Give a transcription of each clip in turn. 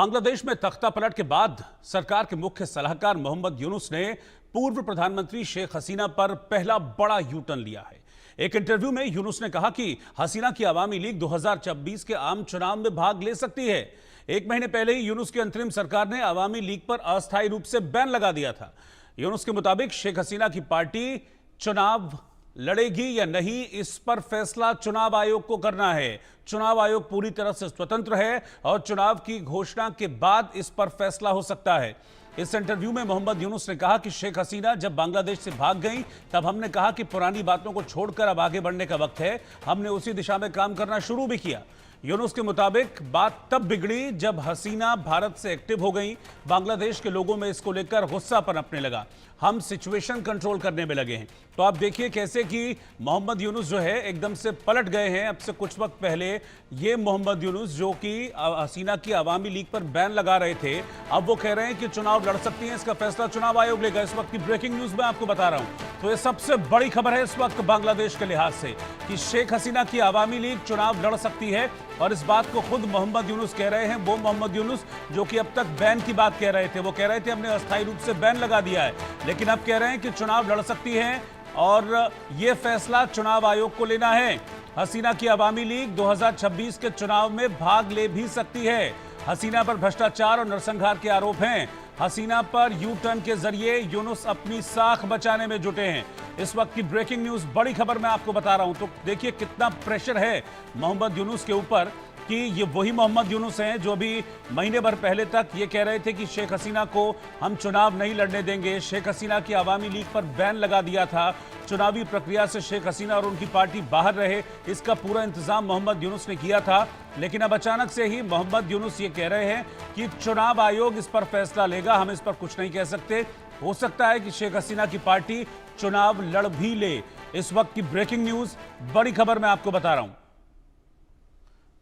बांग्लादेश में तख्ता पलट के बाद सरकार के मुख्य सलाहकार मोहम्मद यूनुस ने पूर्व प्रधानमंत्री शेख हसीना पर पहला बड़ा यू टर्न लिया है। एक इंटरव्यू में यूनुस ने कहा कि हसीना की अवामी लीग 2026 के आम चुनाव में भाग ले सकती है। एक महीने पहले ही यूनुस की अंतरिम सरकार ने अवामी लीग पर अस्थायी रूप से बैन लगा दिया था। यूनुस के मुताबिक शेख हसीना की पार्टी चुनाव लड़ेगी या नहीं, इस पर फैसला चुनाव आयोग को करना है। चुनाव आयोग पूरी तरह से स्वतंत्र है और चुनाव की घोषणा के बाद इस पर फैसला हो सकता है। इस इंटरव्यू में मोहम्मद यूनुस ने कहा कि शेख हसीना जब बांग्लादेश से भाग गई तब हमने कहा कि पुरानी बातों को छोड़कर अब आगे बढ़ने का वक्त है। हमने उसी दिशा में काम करना शुरू भी किया। यूनुस के मुताबिक बात तब बिगड़ी जब हसीना भारत से एक्टिव हो गई। बांग्लादेश के लोगों में इसको लेकर गुस्सा पनपने लगा। हम सिचुएशन कंट्रोल करने में लगे हैं। तो आप देखिए कैसे कि मोहम्मद यूनुस जो है एकदम से पलट गए हैं। अब से कुछ वक्त पहले ये मोहम्मद यूनुस जो कि हसीना की अवामी लीग पर बैन लगा रहे थे, अब वो कह रहे हैं कि चुनाव लड़ सकती हैं। इसका फैसला चुनाव आयोग लेगा। इस वक्त की ब्रेकिंग न्यूज में आपको बता रहा हूं। तो ये सबसे बड़ी खबर है इस वक्त बांग्लादेश के लिहाज से कि शेख हसीना की अवामी लीग चुनाव लड़ सकती है। और इस बात को खुद मोहम्मद यूनुस कह रहे हैं। वो मोहम्मद यूनुस जो कि अब तक बैन की बात कह रहे थे, वो कह रहे थे हमने अस्थायी रूप से बैन लगा दिया है, लेकिन अब कह रहे हैं कि चुनाव लड़ सकती है और यह फैसला चुनाव आयोग को लेना है। हसीना की अवामी लीग 2026 के चुनाव में भाग ले भी सकती है। हसीना पर भ्रष्टाचार और नरसंहार के आरोप हैं। हसीना पर यू टर्न के जरिए यूनुस अपनी साख बचाने में जुटे हैं। इस वक्त की ब्रेकिंग न्यूज, बड़ी खबर मैं आपको बता रहा हूं। तो देखिए कितना प्रेशर है मोहम्मद यूनुस के ऊपर कि ये वही मोहम्मद यूनुस हैं जो अभी महीने भर पहले तक ये कह रहे थे कि शेख हसीना को हम चुनाव नहीं लड़ने देंगे। शेख हसीना की अवामी लीग पर बैन लगा दिया था। चुनावी प्रक्रिया से शेख हसीना और उनकी पार्टी बाहर रहे, इसका पूरा इंतजाम मोहम्मद यूनुस ने किया था। लेकिन अब अचानक से ही मोहम्मद यूनुस ये कह रहे हैं कि चुनाव आयोग इस पर फैसला लेगा, हम इस पर कुछ नहीं कह सकते। हो सकता है कि शेख हसीना की पार्टी चुनाव लड़ भी ले। इस वक्त की ब्रेकिंग न्यूज, बड़ी खबर मैं आपको बता रहा हूं।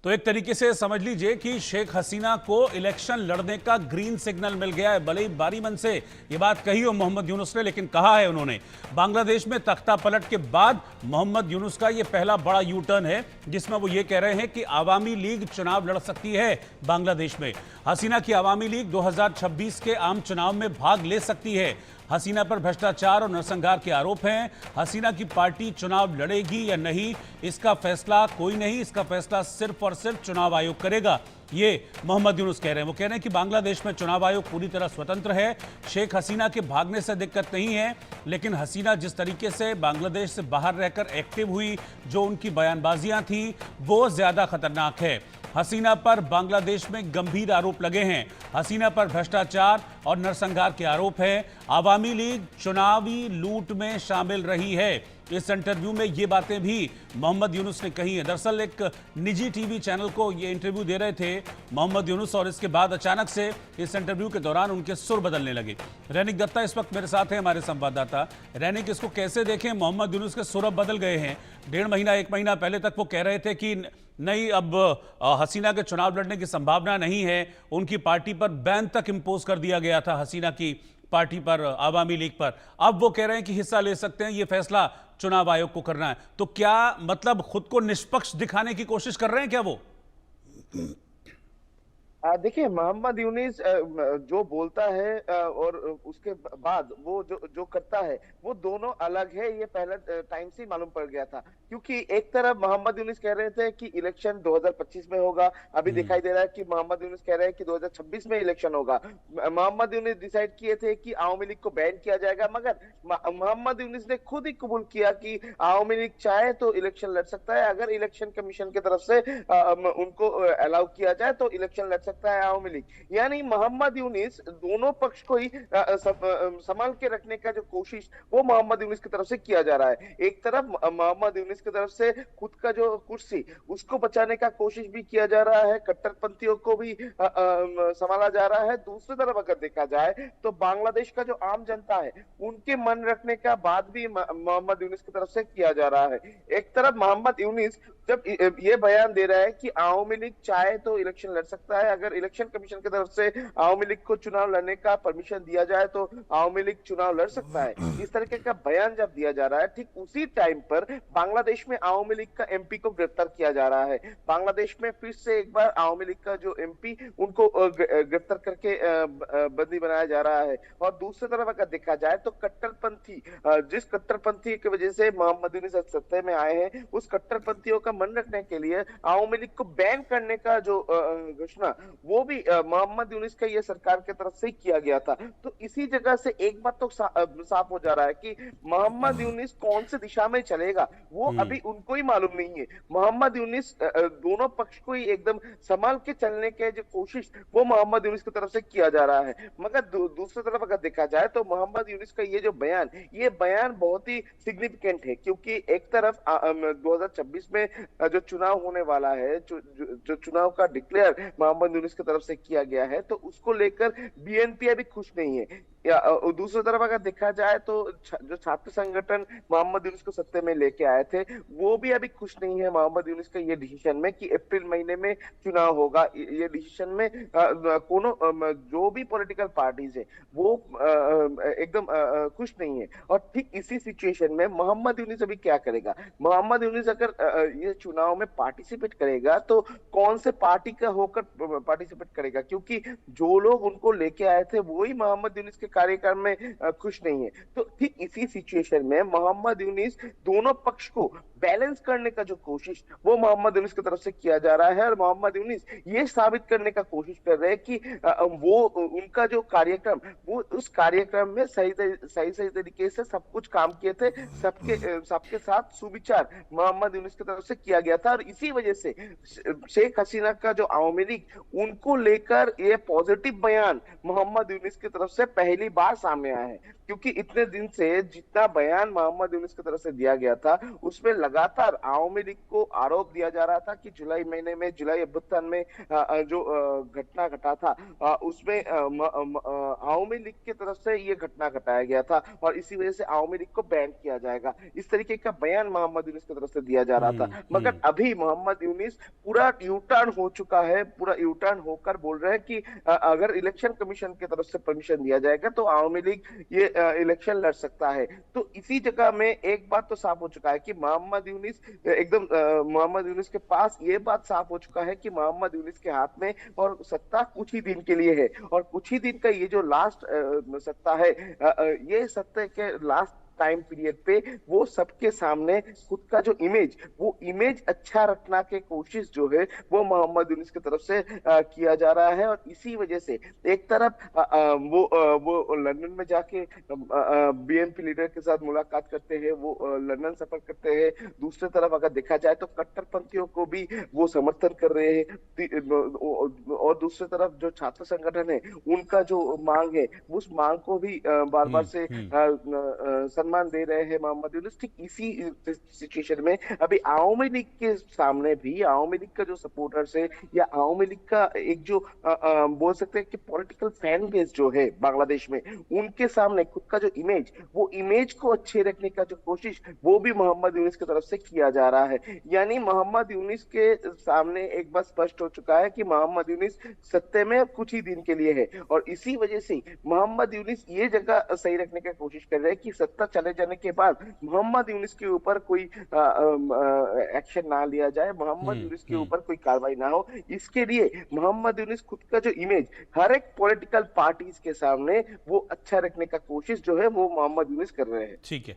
तो एक तरीके से समझ लीजिए कि शेख हसीना को इलेक्शन लड़ने का ग्रीन सिग्नल मिल गया है। भले ही बारी मन से ये बात कही हो मोहम्मद यूनुस ने, लेकिन कहा है उन्होंने। बांग्लादेश में तख्ता पलट के बाद मोहम्मद यूनुस का ये पहला बड़ा यू टर्न है जिसमें वो ये कह रहे हैं कि आवामी लीग चुनाव लड़ सकती है बांग्लादेश में। हसीना की आवामी लीग 2026 के आम चुनाव में भाग ले सकती है। हसीना पर भ्रष्टाचार और नरसंहार के आरोप हैं। हसीना की पार्टी चुनाव लड़ेगी या नहीं, इसका फैसला कोई नहीं, इसका फैसला सिर्फ और सिर्फ चुनाव आयोग करेगा। ये मोहम्मद यूनुस कह रहे हैं। वो कह रहे हैं कि बांग्लादेश में चुनाव आयोग पूरी तरह स्वतंत्र है। शेख हसीना के भागने से दिक्कत नहीं है, लेकिन हसीना जिस तरीके से बांग्लादेश से बाहर रहकर एक्टिव हुई, जो उनकी बयानबाजियां थी, वो ज्यादा खतरनाक है। हसीना पर बांग्लादेश में गंभीर आरोप लगे हैं। हसीना पर भ्रष्टाचार और नरसंहार के आरोप हैं। आवामी लीग चुनावी लूट में शामिल रही है। इस इंटरव्यू में ये बातें भी मोहम्मद यूनुस ने कही हैं। दरअसल एक निजी टीवी चैनल को ये इंटरव्यू दे रहे थे मोहम्मद यूनुस और इसके बाद अचानक से इस इंटरव्यू के दौरान उनके सुर बदलने लगे। रैनिक दत्ता इस वक्त मेरे साथ हैं, हमारे संवाददाता। रैनिक, इसको कैसे देखें? मोहम्मद यूनुस के सुर अब बदल गए हैं। 1.5 महीना 1 महीना पहले तक वो कह रहे थे कि नहीं, अब हसीना के चुनाव लड़ने की संभावना नहीं है। उनकी पार्टी पर बैन तक इंपोज कर दिया गया था, हसीना की पार्टी पर, आवामी लीग पर। अब वो कह रहे हैं कि हिस्सा ले सकते हैं, ये फैसला चुनाव आयोग को करना है। तो क्या मतलब खुद को निष्पक्ष दिखाने की कोशिश कर रहे हैं क्या वो? देखिए, मोहम्मद यूनिस जो बोलता है और उसके बाद वो जो जो करता है, वो दोनों अलग है। ये पहले टाइम से मालूम पड़ गया था, क्योंकि एक तरफ मोहम्मद यूनिस कह रहे थे कि इलेक्शन 2025 में होगा। अभी दिखाई दे रहा है कि मोहम्मद यूनिस कह रहे हैं कि 2026 में इलेक्शन होगा। मोहम्मद यूनिस डिसाइड किए थे कि आवामी लीग को बैन किया जाएगा, मगर मोहम्मद यूनिस ने खुद ही कबूल किया कि आवामी लीग चाहे तो इलेक्शन लड़ सकता है। अगर इलेक्शन कमीशन की तरफ से उनको अलाउ किया जाए तो इलेक्शन लड़ सकता है आवामी लीग। यानी मोहम्मद यूनिस दोनों पक्ष को ही संभाल के रखने का जो कोशिश वो मोहम्मद यूनिस की तरफ से किया जा रहा है। एक तरफ मोहम्मद यूनिस की तरफ से खुद का जो कुर्सी उसको बचाने का कोशिश भी किया जा रहा है, कट्टरपंथियों को भी संभाला जा रहा है। दूसरी तरफ अगर देखा जाए तो बांग्लादेश का जो आम जनता है उनके मन रखने का बात भी मोहम्मद यूनिस की तरफ से किया जा रहा है। एक तरफ मोहम्मद यूनिस जब ये बयान दे रहा है कि आवामी लीग चाहे तो इलेक्शन लड़ सकता है, अगर इलेक्शन कमीशन की तरफ से आवामी लीग को चुनाव लड़ने का परमिशन दिया जाए तो आवामी लीग चुनाव लड़ सकता है, इस तरीके का बयान जब दिया जा रहा है, ठीक उसी टाइम पर बांग्लादेश में आवामी लीग का एमपी को गिरफ्तार किया जा रहा है। बांग्लादेश में फिर से एक बार आवामी लीग का जो एमपी उनको गिरफ्तार करके बंदी बनाया जा रहा है। और दूसरी तरफ अगर देखा जाए तो कट्टरपंथी, जिस कट्टरपंथी की वजह से मोहम्मद यूनुस सत्ता में आए हैं, उस कट्टरपंथियों का मन रखने के लिए आवामी लीग को बैन करने का जो घोषणा, वो भी मोहम्मद यूनुस का ये सरकार की तरफ से किया गया था। तो इसी जगह से एक बात तो साफ हो जा रहा है कि मोहम्मद यूनुस कौन सी दिशा में चलेगा वो अभी उनको ही मालूम नहीं है। मोहम्मद यूनुस दोनों पक्ष को ही एकदम संभाल के चलने के जो कोशिश वो मोहम्मद यूनुस की तरफ से किया जा रहा है। मगर दूसरी तरफ अगर देखा जाए तो मोहम्मद यूनुस का ये जो बयान, ये बयान बहुत ही सिग्निफिकेंट है, क्योंकि एक तरफ 2026 में जो चुनाव होने वाला है, जो चुनाव का डिक्लेयर मोहम्मद यूनुस की तरफ से किया गया है, तो उसको लेकर बीएनपी अभी खुश नहीं है। या दूसरी तरफ अगर देखा जाए तो जो छात्र संगठन मोहम्मद यूनुस को सत्ते में लेके आए थे, वो भी अभी खुश नहीं है मोहम्मद यूनुस का ये डिसीजन में कि अप्रैल महीने में चुनाव होगा। ये डिसीजन में कोनो जो भी पॉलिटिकल पार्टीज है वो एकदम खुश नहीं है। और ठीक इसी सिचुएशन में मोहम्मद यूनुस अभी क्या करेगा? मोहम्मद यूनुस अगर ये चुनाव में पार्टिसिपेट करेगा तो कौन से पार्टी का होकर पार्टिसिपेट करेगा? क्योंकि जो लोग उनको लेके आए थे वो ही मोहम्मद यूनुस के कार्यक्रम में खुश नहीं है। तो ठीक इसी सिचुएशन में मोहम्मद यूनुस दोनों पक्ष को बैलेंस करने का जो कोशिश वो मोहम्मद यूनुस की तरफ से किया जा रहा है, और मोहम्मद यूनुस ये साबित करने का कोशिश कर रहे हैं कि वो उनका जो कार्यक्रम, वो उस कार्यक्रम में सही सही तरीके से सब कुछ काम किए थे, सबके साथ सुविचार मोहम्मद यूनुस की तरफ से किया गया था। और इसी वजह से शेख हसीना का जो आवामी लीग, उनको लेकर ये पॉजिटिव बयान मोहम्मद यूनुस की तरफ से पहली बार सामने आया है। क्योंकि इतने दिन से जितना बयान मोहम्मद यूनुस की तरफ से दिया गया था, उसमें लगातार आवामी लीग को आरोप दिया जा रहा था कि जुलाई महीने में, जुलाई अभ्युत्थान में जो घटना घटा था, उसमें आवामी लीग की तरफ से ये घटना घटाया गया था और इसी वजह से आवामी लीग को बैन किया जाएगा, इस तरीके का बयान मोहम्मद यूनुस की तरफ से दिया जा रहा था। मगर अभी मोहम्मद यूनुस पूरा यू टर्न हो चुका है, पूरा यू टर्न होकर बोल रहे हैं कि अगर इलेक्शन कमीशन की तरफ से परमिशन दिया जाएगा तो आवामी लीग ये इलेक्शन लड़ सकता है। तो इसी जगह में एक बात तो साफ हो चुका है कि मोहम्मद यूनुस एकदम मोहम्मद यूनुस के पास ये बात साफ हो चुका है कि मोहम्मद यूनुस के हाथ में और सत्ता कुछ ही दिन के लिए है, और कुछ ही दिन का ये जो लास्ट सत्ता है, ये सत्ता के लास्ट टाइम पीरियड पे वो सबके सामने खुद का जो इमेज, वो इमेज अच्छा रखना के कोशिश जो है वो मोहम्मद यूनुस की तरफ से किया जा रहा है। और इसी वजह से एक तरफ वो लंदन में जाके बीएनपी लीडर के साथ मुलाकात करते हैं, वो लंदन सफर करते हैं। दूसरी तरफ अगर देखा जाए तो कट्टरपंथियों को भी वो समर्थन कर रहे हैं, और दूसरी तरफ जो छात्र संगठन है उनका जो मांग है, उस मांग को भी बार बार से सम्मान दे रहे हैं मोहम्मद यूनुस। ठीक इसी सिचुएशन में अभी आवामी लीग के सामने भी, आवामी लीग का जो सपोर्टर्स है या आवामी लीग का एक जो बोल सकते हैं कि पॉलिटिकल फैन बेस जो है बांग्लादेश में, उनके सामने खुद का जो इमेज, वो इमेज को अच्छे रखने का जो कोशिश वो भी मोहम्मद यूनुस की तरफ से किया जा रहा है। यानी मोहम्मद यूनुस के सामने एक बार स्पष्ट हो चुका है कि मोहम्मद यूनुस सत्ते में कुछ ही दिन के लिए है, और इसी वजह से मोहम्मद यूनुस ये जगह सही रखने की कोशिश कर रहे हैं कि सत्ता चले जाने के बाद मोहम्मद यूनुस के ऊपर कोई एक्शन ना लिया जाए, मोहम्मद यूनुस के ऊपर कोई कार्रवाई ना हो। इसके लिए मोहम्मद यूनुस खुद का जो इमेज हर एक पॉलिटिकल पार्टीज के सामने वो अच्छा रखने का कोशिश जो है वो मोहम्मद यूनुस कर रहे हैं। ठीक है।